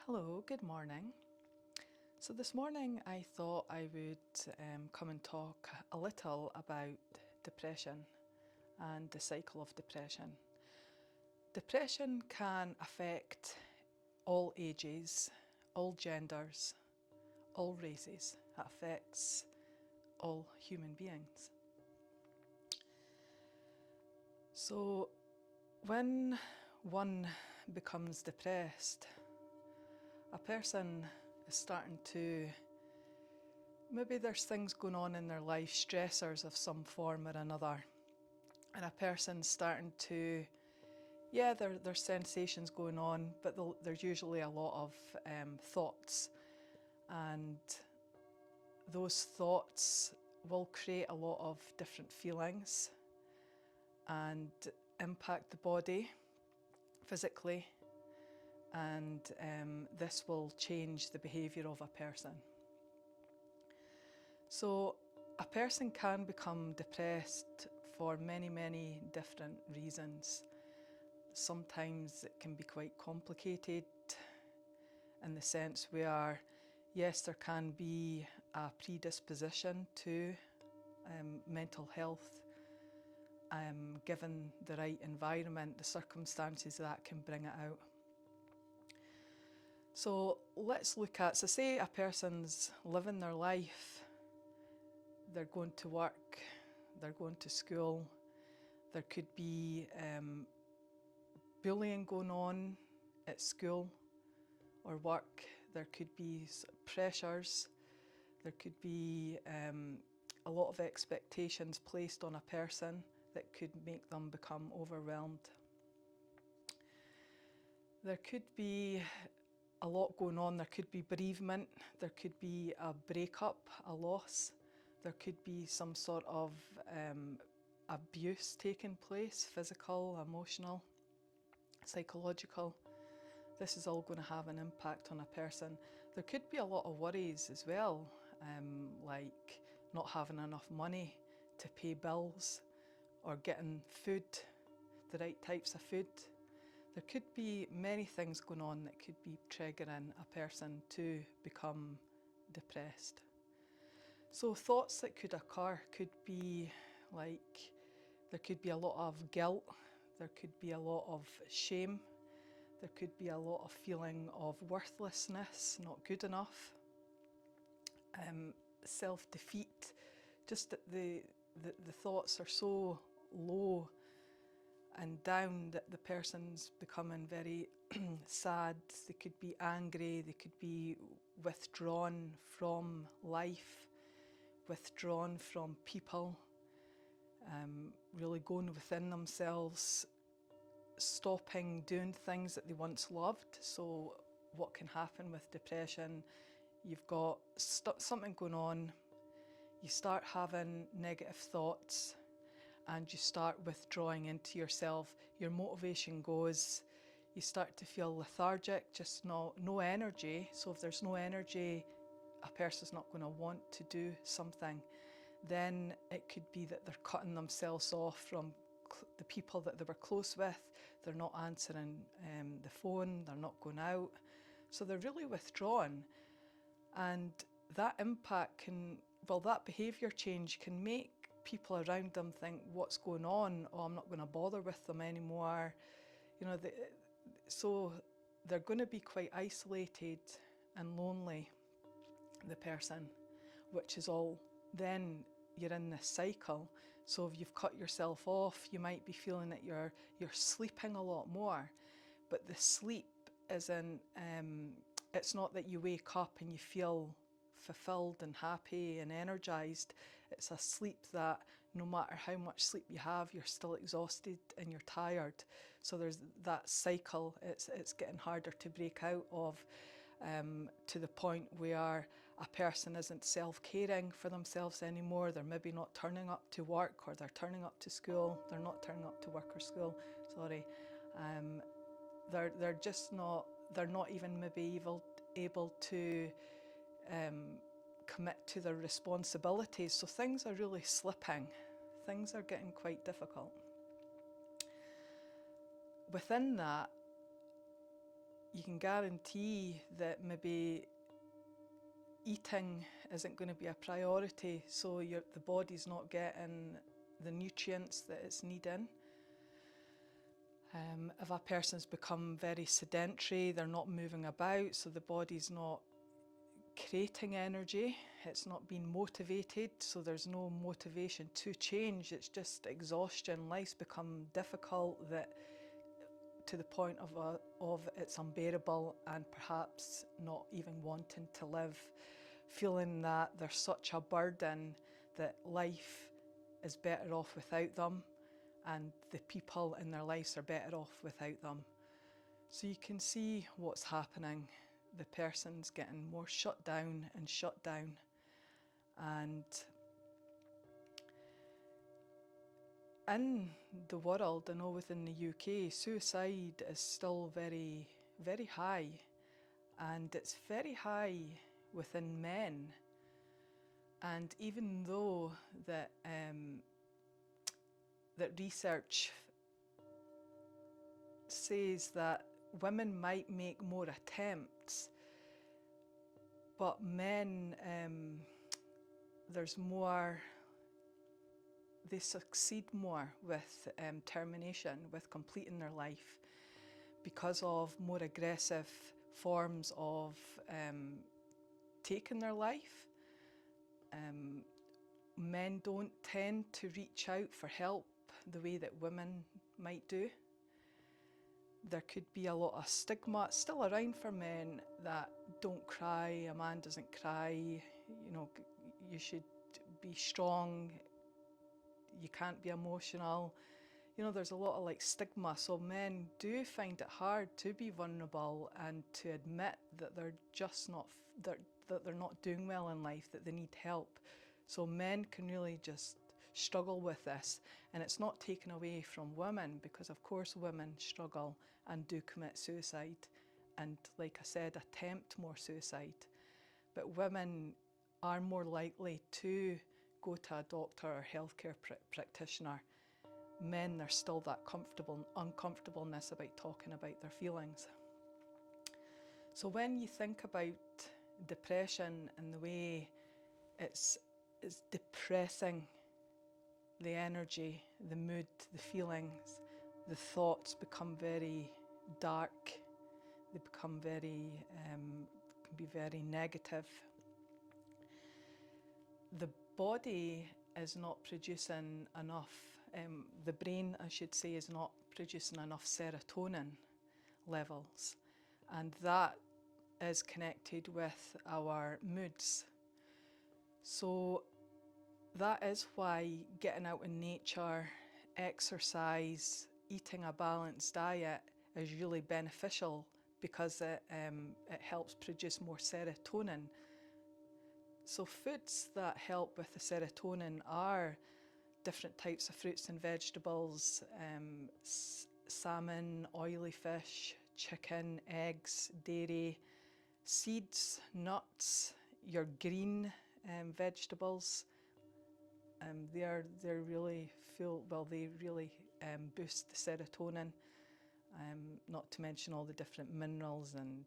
Hello, good morning. So this morning I thought I would come and talk a little about depression and the cycle of depression. Depression can affect all ages, all genders, all races. It affects all human beings. So when one becomes depressed, a person is starting to, maybe there's things going on in their life, stressors of some form or another, and a person's starting to, there's sensations going on, but there's usually a lot of thoughts, and those thoughts will create a lot of different feelings and impact the body physically, and this will change the behaviour of a person. So a person can become depressed for many, many different reasons. Sometimes it can be quite complicated in the sense where, yes, there can be a predisposition to mental health, given the right environment, the circumstances that can bring it out. So let's look at, so say a person's living their life, they're going to work, they're going to school, there could be bullying going on at school or work, there could be pressures, there could be a lot of expectations placed on a person that could make them become overwhelmed. There could be a lot going on. There could be bereavement, there could be a breakup, a loss, there could be some sort of abuse taking place, physical, emotional, psychological. This is all going to have an impact on a person. There could be a lot of worries as well, like not having enough money to pay bills or getting food, the right types of food. There could be many things going on that could be triggering a person to become depressed. So thoughts that could occur could be like, there could be a lot of guilt, there could be a lot of shame, there could be a lot of feeling of worthlessness, not good enough, self-defeat, just that the thoughts are so low and down that the person's becoming very sad. They could be angry, they could be withdrawn from life, withdrawn from people, really going within themselves, stopping doing things that they once loved. So what can happen with depression, you've got something going on, you start having negative thoughts, and you start withdrawing into yourself, your motivation goes, you start to feel lethargic, just no energy. So if there's no energy, a person's not going to want to do something. Then it could be that they're cutting themselves off from the people that they were close with, they're not answering the phone, they're not going out. So they're really withdrawn. And that impact can, that behaviour change can make people around them think, what's going on? Oh, I'm not going to bother with them anymore. You know, so they're going to be quite isolated and lonely, the person, which is all, then you're in this cycle. So if you've cut yourself off, you might be feeling that you're sleeping a lot more, but the sleep isn't, it's not that you wake up and you feel fulfilled and happy and energized. It's a sleep that no matter how much sleep you have, you're still exhausted and you're tired. So there's that cycle. It's getting harder to break out of, to the point where a person isn't self-caring for themselves anymore. They're maybe not turning up to work, or they're turning up to school. They're not turning up to work or school, sorry. They're just not, they're not even maybe able to commit to their responsibilities. So things are really slipping. Things are getting quite difficult. Within that, you can guarantee that maybe eating isn't going to be a priority, so the body's not getting the nutrients that it's needing. If a person's become very sedentary, they're not moving about, so the body's not creating energy, it's not being motivated, so there's no motivation to change, it's just exhaustion. Life's become difficult to the point of it's unbearable, and perhaps not even wanting to live, feeling that they're such a burden that life is better off without them, and the people in their lives are better off without them. So you can see what's happening. The person's getting more shut down and shut down. And in the world, I know within the UK, suicide is still very, very high. And it's very high within men. And even though that research says that women might make more attempts, but men, they succeed more with termination, with completing their life, because of more aggressive forms of taking their life. Men don't tend to reach out for help the way that women might do. There could be a lot of stigma still around for men that don't cry, a man doesn't cry, you should be strong, you can't be emotional. There's a lot of stigma, so men do find it hard to be vulnerable and to admit that they're just not, that they're not doing well in life, that they need help. So men can really just struggle with this, and it's not taken away from women, because of course women struggle and do commit suicide, and like I said, attempt more suicide. But women are more likely to go to a doctor or healthcare practitioner. Men, there's still that uncomfortableness about talking about their feelings. So when you think about depression and the way it's depressing the energy, the mood, the feelings, the thoughts become very dark, they become very, can be very negative. The body is not producing enough, the brain, I should say, is not producing enough serotonin levels, and that is connected with our moods. So that is why getting out in nature, exercise, eating a balanced diet is really beneficial, because it helps produce more serotonin. So foods that help with the serotonin are different types of fruits and vegetables, salmon, oily fish, chicken, eggs, dairy, seeds, nuts, your green vegetables. They really boost the serotonin, not to mention all the different minerals and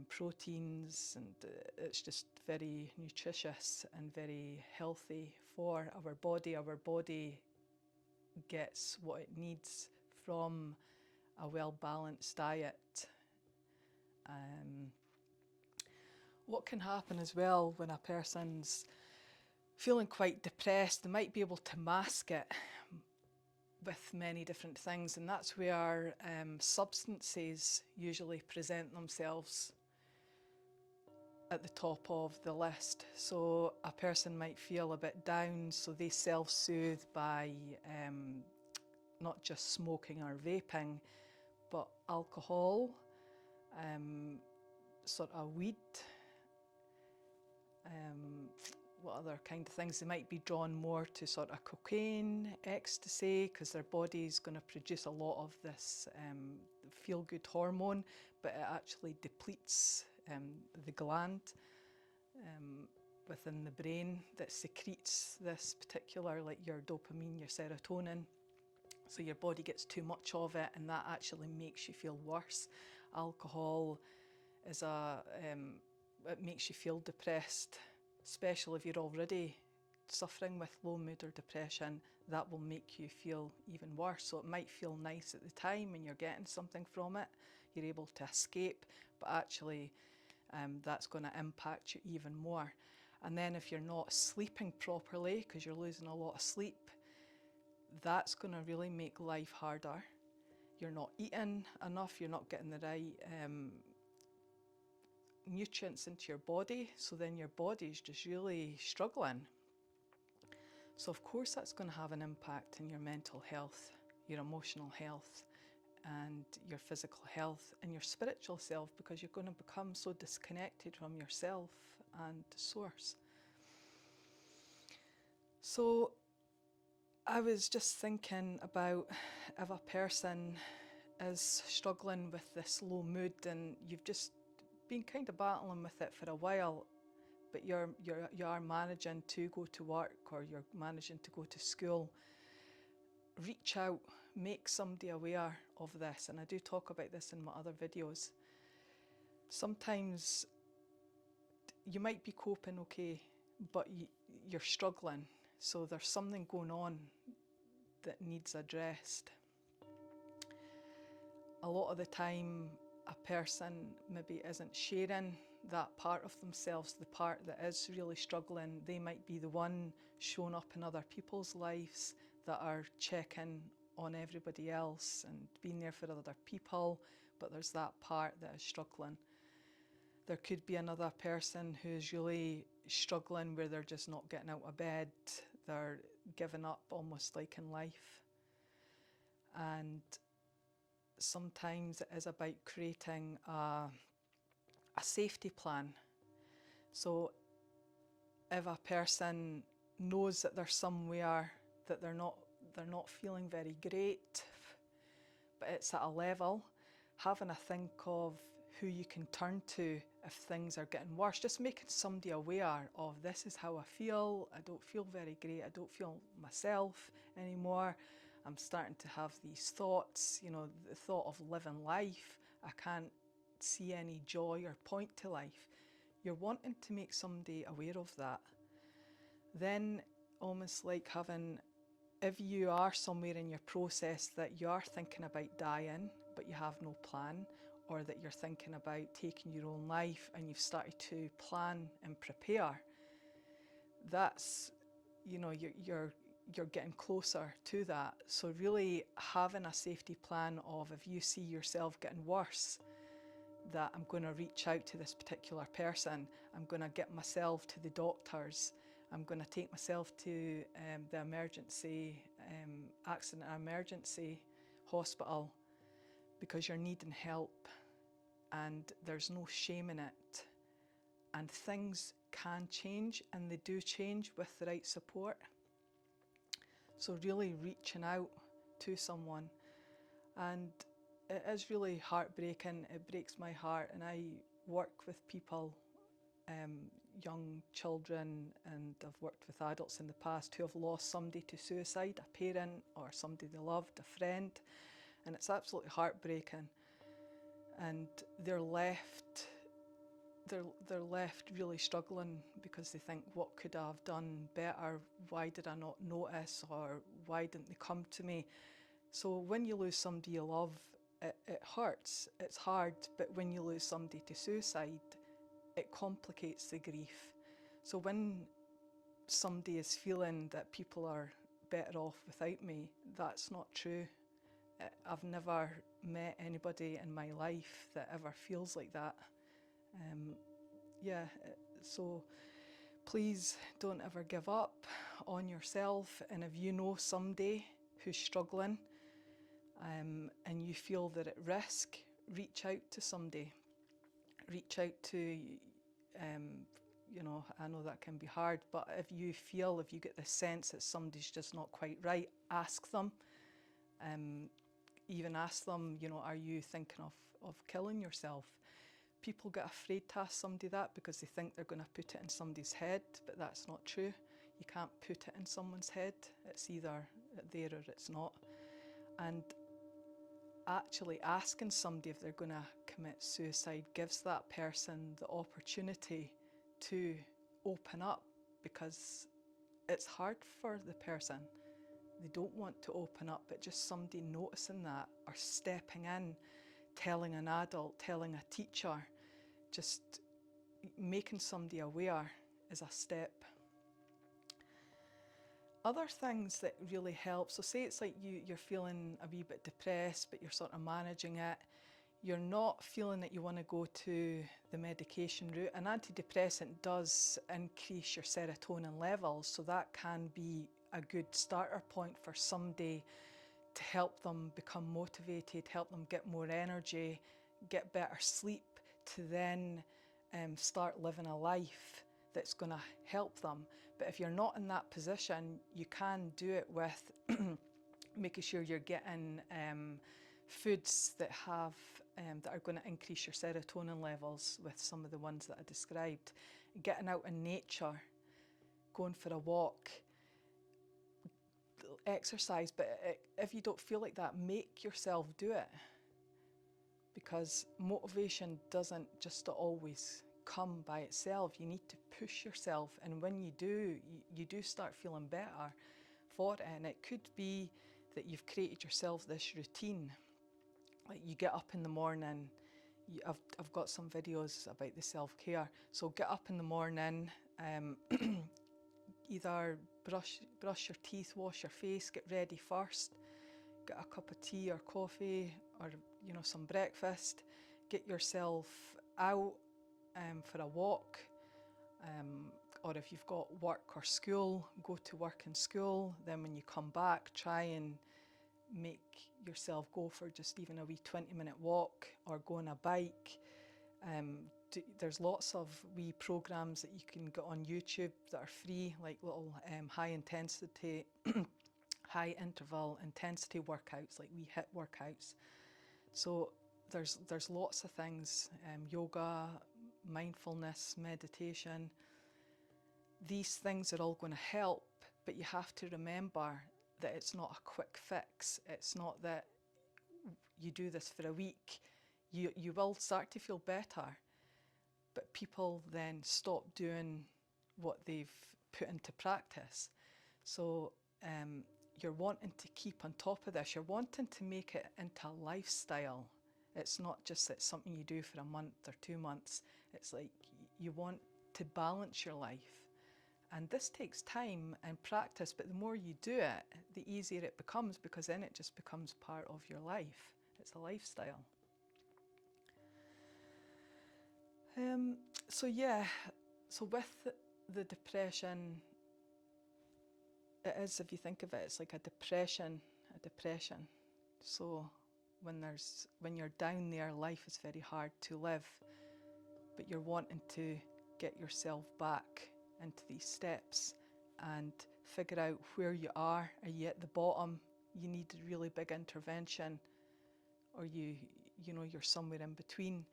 proteins, and it's just very nutritious and very healthy for our body. Our body gets what it needs from a well-balanced diet. What can happen as well when a person's feeling quite depressed, they might be able to mask it with many different things, and that's where substances usually present themselves at the top of the list. So a person might feel a bit down, so they self-soothe by not just smoking or vaping, but alcohol, sort of weed, what other kind of things. They might be drawn more to sort of cocaine, ecstasy, because their body's going to produce a lot of this feel-good hormone, but it actually depletes the gland within the brain that secretes this particular, like your dopamine, your serotonin. So your body gets too much of it, and that actually makes you feel worse. Alcohol is it makes you feel depressed, especially if you're already suffering with low mood or depression. That will make you feel even worse. So it might feel nice at the time and you're getting something from it, you're able to escape, but actually that's going to impact you even more. And then if you're not sleeping properly because you're losing a lot of sleep, that's going to really make life harder. You're not eating enough, you're not getting the right nutrients into your body, so then your body's just really struggling. So of course that's going to have an impact in your mental health, your emotional health, and your physical health and your spiritual self, because you're going to become so disconnected from yourself and the source. So I was just thinking about if a person is struggling with this low mood and you've just been kind of battling with it for a while, but you are managing to go to work or you're managing to go to school, reach out, make somebody aware of this. And I do talk about this in my other videos. Sometimes you might be coping okay, but you're struggling. So there's something going on that needs addressed. A lot of the time, a person maybe isn't sharing that part of themselves, the part that is really struggling. They might be the one showing up in other people's lives that are checking on everybody else and being there for other people, but there's that part that is struggling. There could be another person who's really struggling where they're just not getting out of bed, they're giving up almost like in life. And sometimes it is about creating a safety plan. So if a person knows that there's somewhere that they're not feeling very great, but it's at a level, having a think of who you can turn to if things are getting worse, just making somebody aware of, this is how I feel, I don't feel very great, I don't feel myself anymore, I'm starting to have these thoughts, you know, the thought of living life, I can't see any joy or point to life. You're wanting to make somebody aware of that. Then almost like having, if you are somewhere in your process that you are thinking about dying but you have no plan, or that you're thinking about taking your own life and you've started to plan and prepare, that's, you know, you're getting closer to that. So really having a safety plan of, if you see yourself getting worse, that I'm going to reach out to this particular person, I'm going to get myself to the doctors, I'm going to take myself to the emergency accident emergency hospital, because you're needing help and there's no shame in it. And things can change, and they do change with the right support. So really reaching out to someone. And it is really heartbreaking, it breaks my heart, and I work with people, young children, and I've worked with adults in the past who have lost somebody to suicide, a parent or somebody they loved, a friend, and it's absolutely heartbreaking. And they're left really struggling because they think, what could I have done better? Why did I not notice? Or why didn't they come to me? So when you lose somebody you love, it hurts, it's hard, but when you lose somebody to suicide, it complicates the grief. So when somebody is feeling that people are better off without me, that's not true. I've never met anybody in my life that ever feels like that. So please don't ever give up on yourself, and if you know somebody who's struggling and you feel they're at risk, reach out to somebody. Reach out to, you know, I know that can be hard, but if you get the sense that somebody's just not quite right, ask them. Even ask them, you know, are you thinking of killing yourself? People get afraid to ask somebody that because they think they're going to put it in somebody's head, but that's not true. You can't put it in someone's head. It's either there or it's not. And actually asking somebody if they're going to commit suicide gives that person the opportunity to open up, because it's hard for the person. They don't want to open up, but just somebody noticing that, or stepping in, telling an adult, telling a teacher, just making somebody aware is a step. Other things that really help, so say it's like you're feeling a wee bit depressed, but you're sort of managing it. You're not feeling that you want to go to the medication route. An antidepressant does increase your serotonin levels, so that can be a good starter point for somebody to help them become motivated, help them get more energy, get better sleep, to then start living a life that's going to help them. But if you're not in that position, you can do it with making sure you're getting foods that have that are going to increase your serotonin levels, with some of the ones that I described. Getting out in nature, going for a walk, exercise. But if you don't feel like that, make yourself do it, because motivation doesn't just always come by itself. You need to push yourself, and when you do, you do start feeling better for it. And it could be that you've created yourself this routine, like you get up in the morning. I've got some videos about the self-care. So get up in the morning, either brush your teeth, wash your face, get ready first, get a cup of tea or coffee, or some breakfast, get yourself out for a walk, or if you've got work or school, go to work and school. Then when you come back, try and make yourself go for just even a wee 20-minute walk, or go on a bike. There's lots of wee programs that you can get on YouTube that are free, like little high interval intensity workouts, like wee HIIT workouts. So there's lots of things, yoga, mindfulness, meditation. These things are all going to help, but you have to remember that it's not a quick fix. It's not that you do this for a week. You will start to feel better, but people then stop doing what they've put into practice. So you're wanting to keep on top of this. You're wanting to make it into a lifestyle. It's not just that something you do for a month or 2 months. It's like you want to balance your life. And this takes time and practice, but the more you do it, the easier it becomes, because then it just becomes part of your life. It's a lifestyle. So with the depression, it is, if you think of it, it's like a depression. So when you're down there, life is very hard to live, but you're wanting to get yourself back into these steps and figure out where you are. Are you at the bottom? You need a really big intervention, or you're somewhere in between.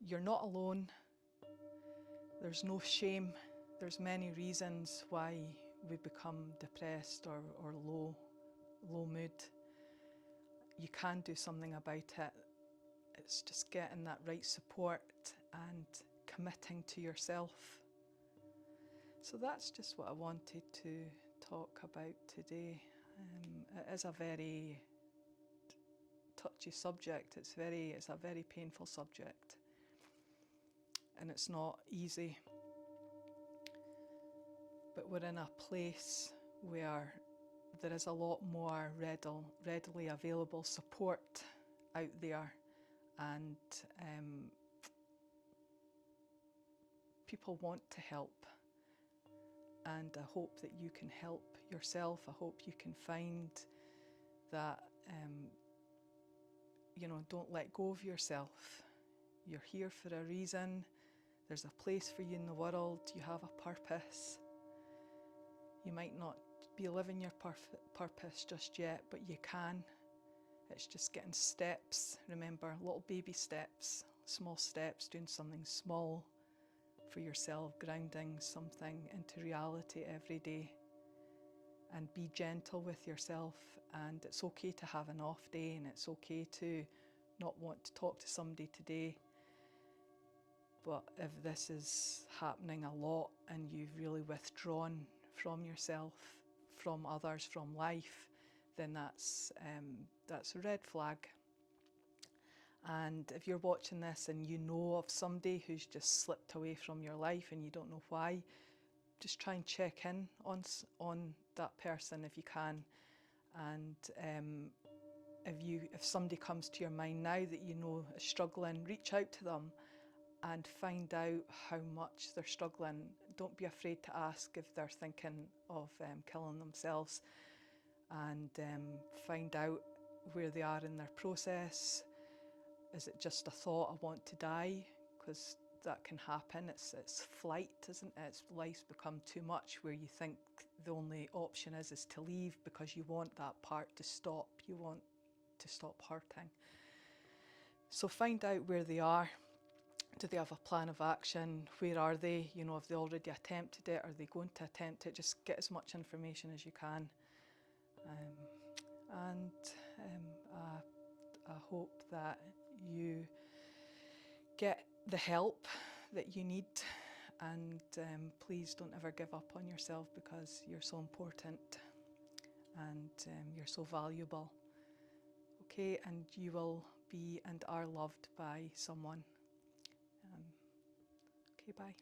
You're not alone. There's no shame. There's many reasons why we become depressed or low mood. You can do something about it. It's just getting that right support and committing to yourself. So that's just what I wanted to talk about today. It is a very touchy subject. It's a very painful subject, and it's not easy. But we're in a place where there is a lot more readily available support out there, and people want to help. And I hope that you can help yourself. I hope you can find that, don't let go of yourself. You're here for a reason. There's a place for you in the world. You have a purpose. You might not be living your purpose just yet, but you can. It's just getting steps. Remember, little baby steps, small steps, doing something small for yourself, grounding something into reality every day. And be gentle with yourself, and it's okay to have an off day, and it's okay to not want to talk to somebody today. But if this is happening a lot and you've really withdrawn from yourself, from others, from life, then that's a red flag. And if you're watching this and you know of somebody who's just slipped away from your life and you don't know why, just try and check in on that person if you can. And if somebody comes to your mind now that you know is struggling, reach out to them and find out how much they're struggling. Don't be afraid to ask if they're thinking of killing themselves, and find out where they are in their process. Is it just a thought, I want to die? Because that can happen. It's flight, isn't it? Life's become too much where you think the only option is to leave because you want that part to stop. You want to stop hurting. So find out where they are. Do they have a plan of action? Where are they? You know, have they already attempted it? Are they going to attempt it? Just get as much information as you can. I hope that you get the help that you need, and please don't ever give up on yourself, because you're so important and you're so valuable. Okay, and you will be and are loved by someone. Okay, bye.